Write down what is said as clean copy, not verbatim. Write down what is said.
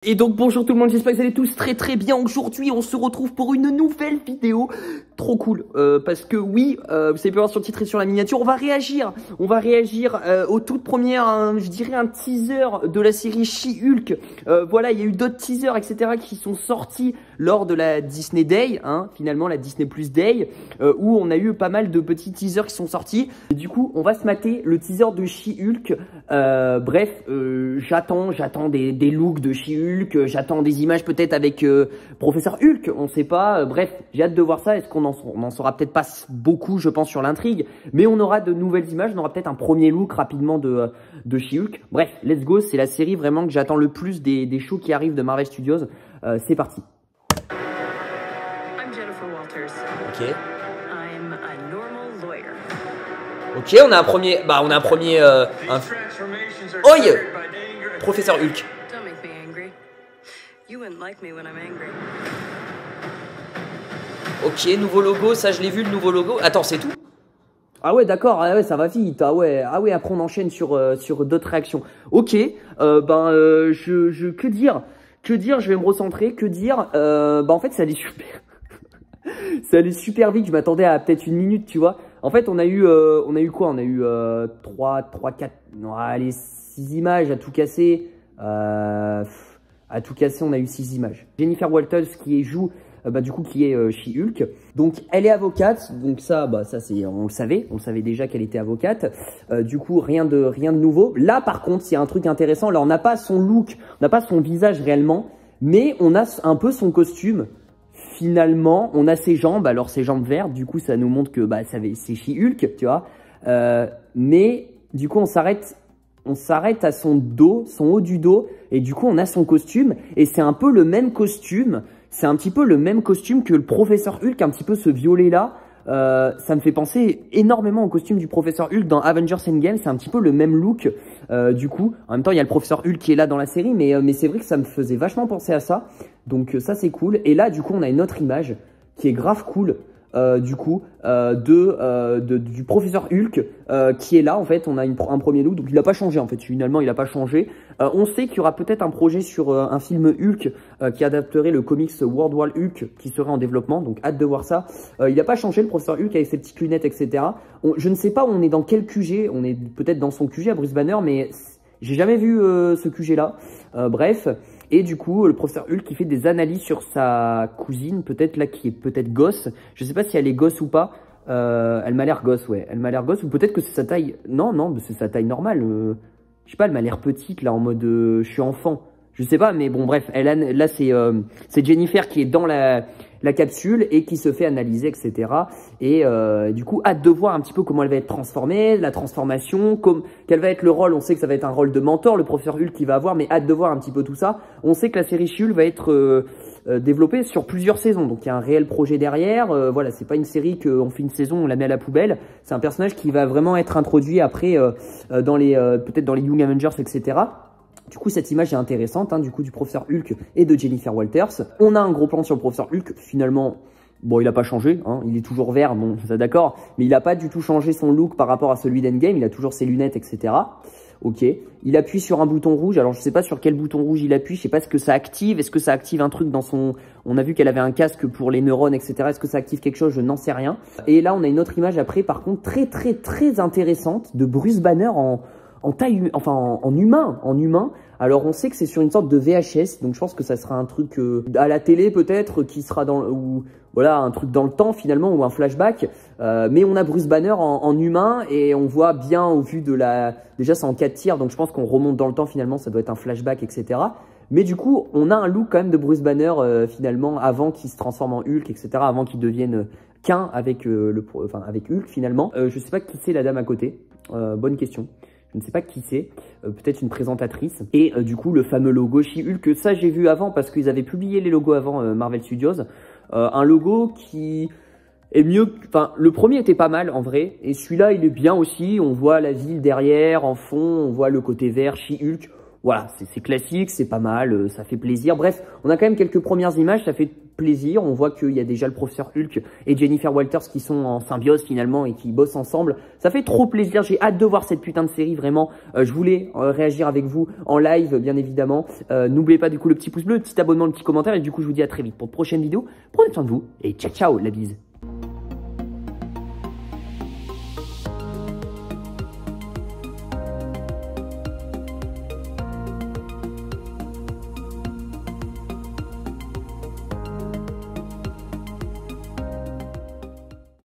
Et donc bonjour tout le monde, j'espère que vous allez tous très bien. Aujourd'hui on se retrouve pour une nouvelle vidéo trop cool parce que oui, vous savez pas voir sur le titre et sur la miniature, on va réagir aux toutes premières, je dirais un teaser de la série She-Hulk. Voilà, il y a eu d'autres teasers etc qui sont sortis lors de la Disney Day, hein, finalement la Disney Plus Day, où on a eu pas mal de petits teasers qui sont sortis. Et du coup on va se mater le teaser de She-Hulk. Bref, j'attends des looks de She-Hulk. J'attends des images peut-être avec Professeur Hulk, on sait pas, bref, j'ai hâte de voir ça. Est-ce qu'on en saura peut-être pas beaucoup, je pense, sur l'intrigue, mais on aura de nouvelles images, on aura peut-être un premier look rapidement de She-Hulk. Bref, let's go, c'est la série vraiment que j'attends le plus des shows qui arrivent de Marvel Studios. C'est parti. I'm Jennifer Walters. Ok. I'm a normal lawyer. Ok, on a un premier, Oi, Professeur Hulk. Don't make me angry. You wouldn't like me when I'm angry. Ok, nouveau logo, ça je l'ai vu, le nouveau logo. Attends, c'est tout? Ah ouais, d'accord, ah ouais, ça va vite. Ah ouais, après on enchaîne sur d'autres réactions. Ok, que dire? Je vais me recentrer. Que dire? En fait, ça allait super. Ça allait super vite. Je m'attendais à peut-être une minute, tu vois. En fait, on a eu quoi? On a eu 3, 4, non, allez, 6 images à tout casser. À tout casser, on a eu 6 images. Jennifer Walters qui joue, qui est She-Hulk. Donc, elle est avocate. Donc ça, c'est, on le savait déjà qu'elle était avocate. Du coup, rien de nouveau. Là, par contre, il y a un truc intéressant. Là, on n'a pas son look, on n'a pas son visage réellement, mais on a un peu son costume. Finalement, on a ses jambes. Alors, ses jambes vertes. Du coup, ça nous montre que c'est She-Hulk, tu vois. Mais du coup, on s'arrête à son dos, son haut du dos, et du coup on a son costume, et c'est un peu le même costume, c'est un petit peu le même costume que le Professeur Hulk, un petit peu ce violet là. Ça me fait penser énormément au costume du Professeur Hulk dans Avengers Endgame, c'est un petit peu le même look. Du coup, en même temps il y a le Professeur Hulk qui est là dans la série, mais c'est vrai que ça me faisait vachement penser à ça, donc ça c'est cool. Et là du coup on a une autre image qui est grave cool. Du Professeur Hulk qui est là. En fait on a un premier look, donc il n'a pas changé en fait, finalement il n'a pas changé. On sait qu'il y aura peut-être un projet sur un film Hulk qui adapterait le comics World War Hulk qui serait en développement, donc hâte de voir ça. Il n'a pas changé le Professeur Hulk avec ses petites lunettes etc. Je ne sais pas où on est, dans quel QG, on est peut-être dans son QG à Bruce Banner, mais j'ai jamais vu ce QG là. Bref. Et du coup, le Professeur Hulk qui fait des analyses sur sa cousine, peut-être là, qui est peut-être gosse. Je sais pas si elle est gosse ou pas. Elle m'a l'air gosse, ouais. Elle m'a l'air gosse, ou peut-être que c'est sa taille. Non, c'est sa taille normale. Je sais pas, elle m'a l'air petite là, en mode je suis enfant. Je sais pas, mais bon, bref. Là, c'est Jennifer qui est dans la capsule et qui se fait analyser, etc. Et du coup, hâte de voir un petit peu comment elle va être transformée, la transformation, quel va être le rôle. On sait que ça va être un rôle de mentor, le Professeur Hulk qui va avoir, mais hâte de voir un petit peu tout ça. On sait que la série She-Hulk va être développée sur plusieurs saisons, donc il y a un réel projet derrière. Voilà, c'est pas une série qu'on fait une saison, on la met à la poubelle. C'est un personnage qui va vraiment être introduit après peut-être dans les Young Avengers, etc. Du coup, cette image est intéressante, hein, du coup, du Professeur Hulk et de Jennifer Walters. On a un gros plan sur le Professeur Hulk. Finalement, bon, il n'a pas changé, hein, il est toujours vert, bon, ça d'accord, mais il n'a pas du tout changé son look par rapport à celui d'Endgame. Il a toujours ses lunettes, etc. Ok. Il appuie sur un bouton rouge. Alors, je sais pas sur quel bouton rouge il appuie. Je sais pas ce que ça active. Est-ce que ça active un truc dans son... On a vu qu'elle avait un casque pour les neurones, etc. Est-ce que ça active quelque chose? Je n'en sais rien. Et là, on a une autre image après, par contre, très intéressante de Bruce Banner en taille, enfin en humain. Alors on sait que c'est sur une sorte de VHS, donc je pense que ça sera un truc à la télé peut-être, qui sera voilà, un truc dans le temps finalement, ou un flashback. Mais on a Bruce Banner en humain, et on voit bien au vu de déjà c'est en 4 tiers, donc je pense qu'on remonte dans le temps finalement, ça doit être un flashback, etc. Mais du coup, on a un look quand même de Bruce Banner finalement, avant qu'il se transforme en Hulk, etc. Avant qu'il devienne qu'un avec avec Hulk finalement. Je sais pas qui c'est la dame à côté. Bonne question. Je ne sais pas qui c'est, peut-être une présentatrice. Et du coup, le fameux logo She-Hulk, ça j'ai vu avant parce qu'ils avaient publié les logos avant Marvel Studios. Un logo qui est mieux, enfin le premier était pas mal en vrai, et celui-là il est bien aussi. On voit la ville derrière, en fond, on voit le côté vert She-Hulk. Voilà, c'est classique, c'est pas mal, ça fait plaisir. Bref, on a quand même quelques premières images, ça fait plaisir. On voit qu'il y a déjà le professeur Hulk et Jennifer Walters qui sont en symbiose finalement et qui bossent ensemble. Ça fait trop plaisir, j'ai hâte de voir cette putain de série, vraiment. Je voulais réagir avec vous en live, bien évidemment. N'oubliez pas du coup le petit pouce bleu, le petit abonnement, le petit commentaire. Et du coup, je vous dis à très vite pour de prochaines vidéos. Prenez soin de vous et ciao, ciao, la bise.